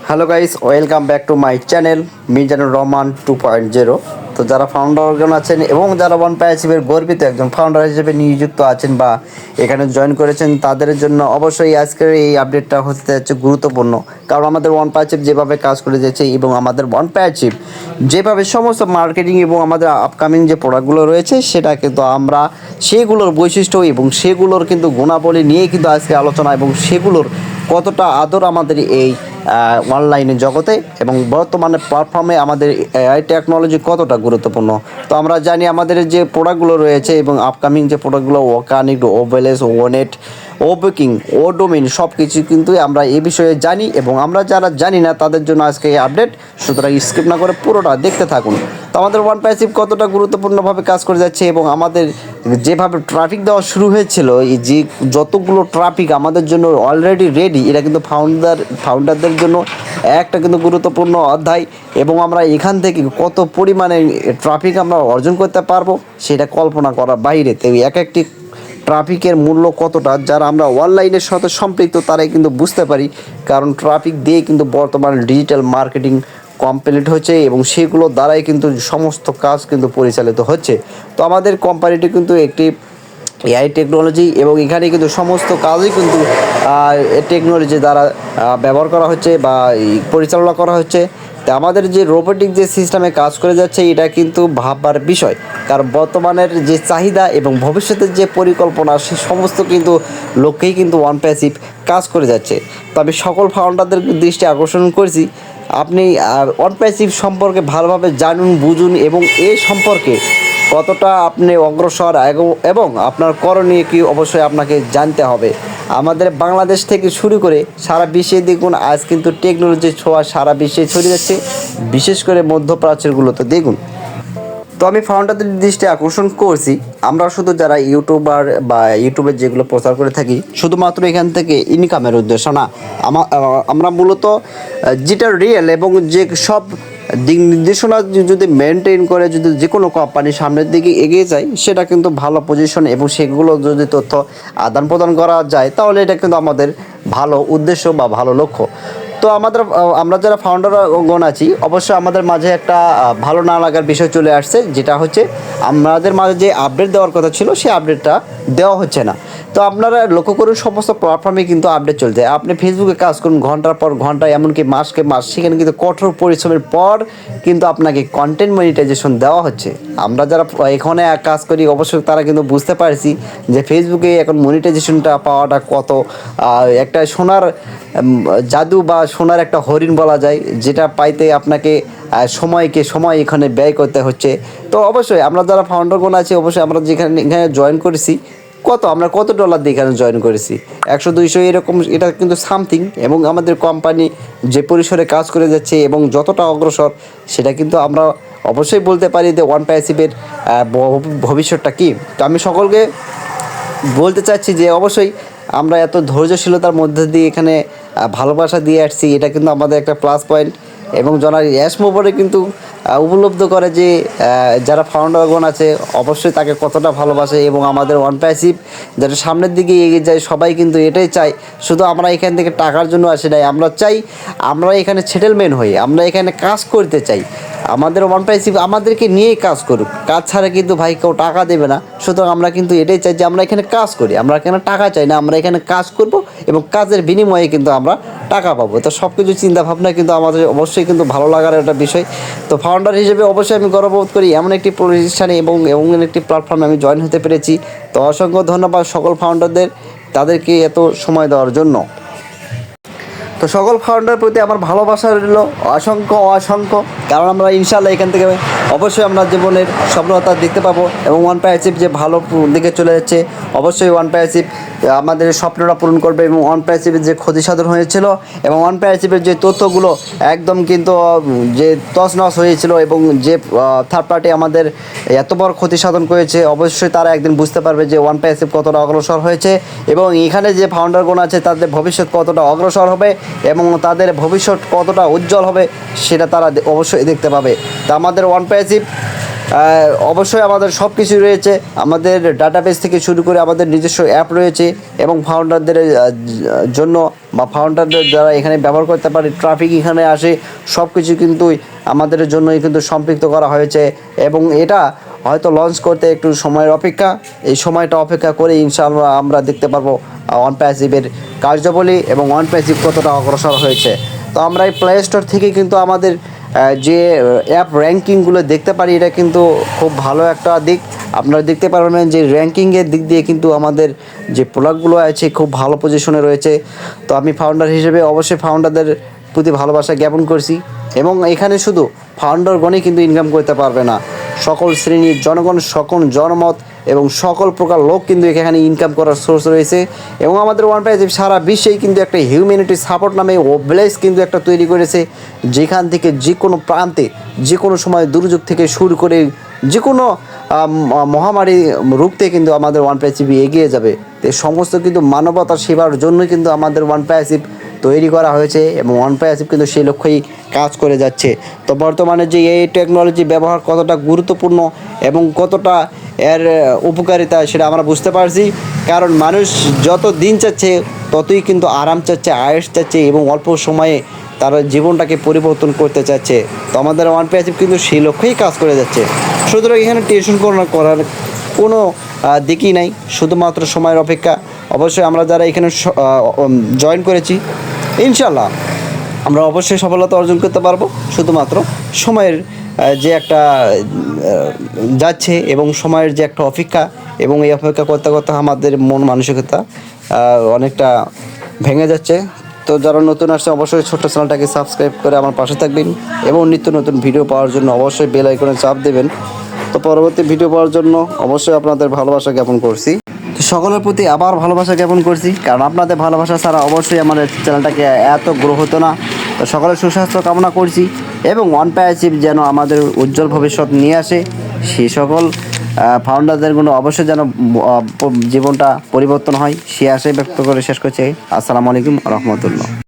Hello guys, welcome back to my channel Mizanur Rahman 2.0। তো যারা founder organ আছেন এবং যারা ওয়ান প্যাচিভের গর্বিত একজন ফাউন্ডার হিসেবে নিযুক্ত আছেন বা এখানে জয়েন করেছেন, তাদের জন্য অবশ্যই আজকের এই আপডেটটা হতে যাচ্ছে গুরুত্বপূর্ণ। কারণ আমাদের ওয়ান প্যাচিভ যেভাবে কাজ করে যাচ্ছে এবং আমাদের ওয়ান প্যাচিভ যেভাবে সমস্ত মার্কেটিং এবং আমাদের আপকামিং যে প্রোডাক্টগুলো রয়েছে, সেটা কিন্তু আমরা সেগুলোর বৈশিষ্ট্য এবং সেগুলোর কিন্তু গুণাবলী নিয়ে কিন্তু আজকে আলোচনা, এবং সেগুলোর কতটা আদর আমাদের এই অনলাইনের জগতে এবং বর্তমানে প্ল্যাটফর্মে আমাদের এআই টেকনোলজি কতটা গুরুত্বপূর্ণ। তো আমরা জানি আমাদের যে প্রোডাক্টগুলো রয়েছে এবং আপকামিং যে প্রোডাক্টগুলো ওকানিক, ওভেলেস, ওনেট, ও বুকিং, ও ডোমিন সব কিছু কিন্তু আমরা এই বিষয়ে জানি, এবং আমরা যারা জানি না তাদের জন্য আজকে এই আপডেট। সুতরাং স্কিপ না করে পুরোটা দেখতে থাকুন। তো আমাদের ওয়ান প্যাসিভ কতটা গুরুত্বপূর্ণভাবে কাজ করে যাচ্ছে এবং আমাদের যেভাবে ট্রাফিক দেওয়া শুরু হয়েছিল, এই যে যতগুলো ট্রাফিক আমাদের জন্য অলরেডি রেডি, এটা কিন্তু ফাউন্ডারদের জন্য একটা কিন্তু গুরুত্বপূর্ণ অধ্যায়, এবং আমরা এখান থেকে কত পরিমাণে ট্রাফিক আমরা অর্জন করতে পারবো সেটা কল্পনা করার বাইরে। তো এক একটি ট্রাফিকের মূল্য কতটা, যারা আমরা অনলাইনের সাথে সম্পৃক্ত তারাই কিন্তু বুঝতে পারি। কারণ ট্রাফিক দিয়ে কিন্তু বর্তমানে ডিজিটাল মার্কেটিং কমপ্লিট হচ্ছে এবং সেগুলোর দ্বারাই কিন্তু সমস্ত কাজ কিন্তু পরিচালিত হচ্ছে। তো আমাদের কোম্পানিটি কিন্তু একটি এআই টেকনোলজি, এবং এখানে কিন্তু সমস্ত কাজই কিন্তু টেকনোলজি দ্বারা ব্যবহার করা হচ্ছে বা পরিচালনা করা হচ্ছে। তা আমাদের যে রোবোটিক যে সিস্টেমে কাজ করে যাচ্ছে, এটা কিন্তু ভাববার বিষয়। কারণ বর্তমানের যে চাহিদা এবং ভবিষ্যতের যে পরিকল্পনা, সে সমস্ত কিন্তু লক্ষ্যেই কিন্তু ওয়ান প্যাসিভ কাজ করে যাচ্ছে। তো আমি সকল ফাউন্ডারদের দৃষ্টি আকর্ষণ করেছি, আপনি ওয়ান প্যাসিভ সম্পর্কে ভালোভাবে জানুন, বুঝুন এবং এই সম্পর্কে কতটা আপনি অগ্রসর এবং আপনার করণীয় কি অবশ্যই আপনাকে জানতে হবে। আমাদের বাংলাদেশ থেকে শুরু করে সারা বিশ্বে দেখুন, আজ কিন্তু টেকনোলজির ছোঁয়া সারা বিশ্বে ছড়িয়ে যাচ্ছে, বিশেষ করে মধ্যপ্রাচ্যেরগুলোতে দেখুন। তো আমি ফাউন্ডারদের দৃষ্টি আকর্ষণ করছি, আমরা শুধু যারা ইউটিউবার বা ইউটিউবে যেগুলো প্রচার করে থাকি শুধুমাত্র এখান থেকে ইনকামের উদ্দেশ্য না, আমরা মূলত যেটা রিয়েল এবং যে সব দিক নির্দেশনা যদি মেনটেন করে, যদি যে কোনো কোম্পানি সামনের দিকে এগিয়ে যায়, সেটা কিন্তু ভালো পজিশন, এবং সেগুলো যদি তথ্য আদান প্রদান করা যায় তাহলে এটা কিন্তু আমাদের ভালো উদ্দেশ্য বা ভালো লক্ষ্য। তো আমরা যারা ফাউন্ডারগণ আছি, অবশ্যই আমাদের মাঝে একটা ভালো না লাগার বিষয় চলে আসছে, যেটা হচ্ছে আমাদের মাঝে যে আপডেট দেওয়ার কথা ছিল সেই আপডেটটা দেওয়া হচ্ছে না। তো আপনারা লক্ষ্য করুন, সমস্ত প্ল্যাটফর্মে কিন্তু আপডেট চলছে। আপনি ফেসবুকে কাজ করুন ঘন্টার পর ঘন্টা, এমনকি মাসকে মাস, সেখানে কিন্তু কঠোর পরিশ্রমের পর কিন্তু আপনাকে কন্টেন্ট মনিটাইজেশন দেওয়া হচ্ছে। আমরা যারা এখানে কাজ করি অবশ্যই তারা কিন্তু বুঝতে পারছি যে ফেসবুকে এখন মনিটাইজেশনটা পাওয়াটা কত একটা সোনার জাদু বা সোনার একটা হরিণ বলা যায়, যেটা পাইতে আপনাকে সময় এখানে ব্যয় করতে হচ্ছে। তো অবশ্যই আমরা যারা ফাউন্ডারগণ আছি, অবশ্যই আমরা এখানে জয়েন করেছি, আমরা কত ডলার দিয়ে এখানে জয়েন করেছি, 100-200 এরকম, এটা কিন্তু সামথিং। এবং আমাদের কোম্পানি যে পরিসরে কাজ করে যাচ্ছে এবং যতটা অগ্রসর, সেটা কিন্তু আমরা অবশ্যই বলতে পারি যে ওয়ান প্যাসিভের ভবিষ্যৎটা কী। তো আমি সকলকে বলতে চাচ্ছি যে অবশ্যই আমরা এত ধৈর্যশীলতার মধ্যে দিয়ে এখানে ভালোবাসা দিয়ে আসছি, এটা কিন্তু আমাদের একটা প্লাস পয়েন্ট। এবং যারা অ্যাশ মুভারে কিন্তু উপলব্ধ করে যে যারা ফাউন্ডারগণ আছে অবশ্যই তাকে কতটা ভালোবাসে, এবং আমাদের ওয়ান প্যাসিভ যারা সামনের দিকে এগিয়ে যায় সবাই কিন্তু এটাই চাই। শুধু আমরা এখান থেকে টাকার জন্য আসি নাই, আমরা চাই আমরা এখানে সেটেলমেন্ট হই, আমরা এখানে কাজ করতে চাই। আমাদের ওয়ান প্যাসিভ আমাদেরকে নিয়েই কাজ করুক, কাজ ছাড়া কিন্তু ভাই কেউ টাকা দেবে না। সুতরাং আমরা কিন্তু এটাই চাই যে আমরা এখানে কাজ করি, আমরা এখানে টাকা চাই না, আমরা এখানে কাজ করব এবং কাজের বিনিময়ে কিন্তু আমরা টাকা পাবো। তো সব কিছু চিন্তাভাবনা কিন্তু আমাদের অবশ্যই কিন্তু ভালো লাগার একটা বিষয়। তো ফাউন্ডার হিসেবে অবশ্যই আমি গর্ববোধ করি এমন একটি প্রতিষ্ঠানে এবং এমন একটি প্ল্যাটফর্মে আমি জয়েন হতে পেরেছি। তো অসংখ্য ধন্যবাদ সকল ফাউন্ডারদের, তাদেরকে এত সময় দেওয়ার জন্য। তো সকল ফাউন্ডারের প্রতি আমার ভালোবাসা রইল অসংখ্য, কারণ আমরা ইনশাআল্লাহ এখান থেকে অবশ্যই আমরা জীবনের সফলতা দেখতে পাবো, এবং ওয়ান প্যাসিভ যে ভালো দিকে চলে যাচ্ছে, অবশ্যই ওয়ান প্যাসিভ আমাদের স্বপ্নটা পূরণ করবে। এবং ওয়ান প্যাসিভের যে ক্ষতি সাধন হয়েছিল এবং ওয়ান প্যাসিভের যে তথ্যগুলো একদম কিন্তু যে তছনছ হয়েছিল, এবং যে থার্ড পার্টি আমাদের এত বড় ক্ষতি সাধন করেছে, অবশ্যই তারা একদিন বুঝতে পারবে যে ওয়ান প্যাসিভ কতটা অগ্রসর হয়েছে, এবং এখানে যে ফাউন্ডারগণ আছে তাদের ভবিষ্যৎ কতটা অগ্রসর হবে এবং তাদের ভবিষ্যৎ কতটা উজ্জ্বল হবে, সেটা তারা অবশ্যই দেখতে পাবে। তা আমাদের ওয়ান প্যাসিভ অবশ্যই আমাদের সব কিছু রয়েছে, আমাদের ডাটাবেস থেকে শুরু করে আমাদের নিজস্ব অ্যাপ রয়েছে এবং ফাউন্ডারদের জন্য বা ফাউন্ডারদের যারা এখানে ব্যবহার করতে পারে, ট্রাফিক এখানে আসে, সব কিছু কিন্তু আমাদের জন্যই কিন্তু সম্পৃক্ত করা হয়েছে এবং এটা হয়তো লঞ্চ করতে একটু সময়ের অপেক্ষা। এই সময়টা অপেক্ষা করে ইনশাআল্লাহ আমরা দেখতে পারবো ওয়ান প্যাসিভের কার্যাবলী এবং ওয়ান প্যাসিভ কতটা অগ্রসর হয়েছে। তো আমরা এই প্লে স্টোর থেকে কিন্তু আমাদের যে অ্যাপ র্যাঙ্কিংগুলো দেখতে পারি, এটা কিন্তু খুব ভালো একটা দিক। আপনারা দেখতে পারবেন যে র্যাঙ্কিংয়ের দিক দিয়ে কিন্তু আমাদের যে প্রোডাক্টগুলো আছে খুব ভালো পজিশনে রয়েছে। তো আমি ফাউন্ডার হিসেবে অবশ্যই ফাউন্ডারদের প্রতি ভালোবাসা জ্ঞাপন করছি এবং এখানে শুধু ফাউন্ডারগণই কিন্তু ইনকাম করতে পারবে না, সকল শ্রেণীর জনগণ, সকল জনমত এবং সকল প্রকার লোক কিন্তু এখানে ইনকাম করার সোর্স রয়েছে। এবং আমাদের ওয়ান প্যাসিভ সারা বিশ্বেই কিন্তু একটা হিউম্যানিটি সাপোর্ট নামে ওয়েবসাইট কিন্তু একটা তৈরি করেছে, যেখান থেকে যে কোনো প্রান্তে যে কোনো সময় দুর্যোগ থেকে শুরু করে যে কোনো মহামারী রুখতে কিন্তু আমাদের ওয়ান প্যাসিভ এগিয়ে যাবে। এই সমস্ত কিন্তু মানবতার সেবার জন্যই কিন্তু আমাদের ওয়ান প্যাসিভ তৈরি করা হয়েছে এবং ওয়ান প্যাসিভ কিন্তু সেই লক্ষ্যেই কাজ করে যাচ্ছে। তো বর্তমানে যে এই টেকনোলজি ব্যবহার কতটা গুরুত্বপূর্ণ এবং কতটা এর উপকারিতা সেটা আমরা বুঝতে পারছি, কারণ মানুষ যত দিন চাচ্ছে ততই কিন্তু আরাম চাচ্ছে, আয়েস চাচ্ছে এবং অল্প সময়ে তার জীবনটাকে পরিবর্তন করতে চাচ্ছে। তো আমাদের ওয়ান প্যাসিভ কিন্তু সেই লক্ষ্যেই কাজ করে যাচ্ছে। সুতরাং এখানে টেনশন করার কোনো দিকই নাই, শুধুমাত্র সময়ের অপেক্ষা। অবশ্যই আমরা যারা এখানে জয়েন করেছি ইনশাল্লাহ আমরা অবশ্যই সফলতা অর্জন করতে পারবো, শুধুমাত্র সময়ের যে একটা যাচ্ছে এবং সময়ের যে একটা অপেক্ষা, এবং এই অপেক্ষা করতে করতে আমাদের মন মানসিকতা অনেকটা ভেঙে যাচ্ছে। তো যারা নতুন আসছে অবশ্যই ছোট্ট চ্যানেলটাকে সাবস্ক্রাইব করে আমার পাশে থাকবেন এবং নিত্য নতুন ভিডিও পাওয়ার জন্য অবশ্যই বেল আইকনে চাপ দেবেন। তো পরবর্তী ভিডিও পাওয়ার জন্য অবশ্যই আপনাদের ভালোবাসা জ্ঞাপন করছি। তো সকলের প্রতি আবার ভালোবাসা জ্ঞাপন করছি, কারণ আপনাদের ভালোবাসা ছাড়া অবশ্যই আমাদের চ্যানেলটাকে এত গ্রো হতো না। তো সকলের সুস্বাস্থ্য কামনা করছি এবং ওয়ান প্যাসিভ যেন আমাদের উজ্জ্বল ভবিষ্যৎ নিয়ে আসে, সেই সকল ফাউন্ডারদের গুলো অবশ্যই যেন জীবনটা পরিবর্তন হয়, সে আশাই ব্যক্ত করে শেষ করছে। আসসালামু আলাইকুম রহমতুল্লাহ।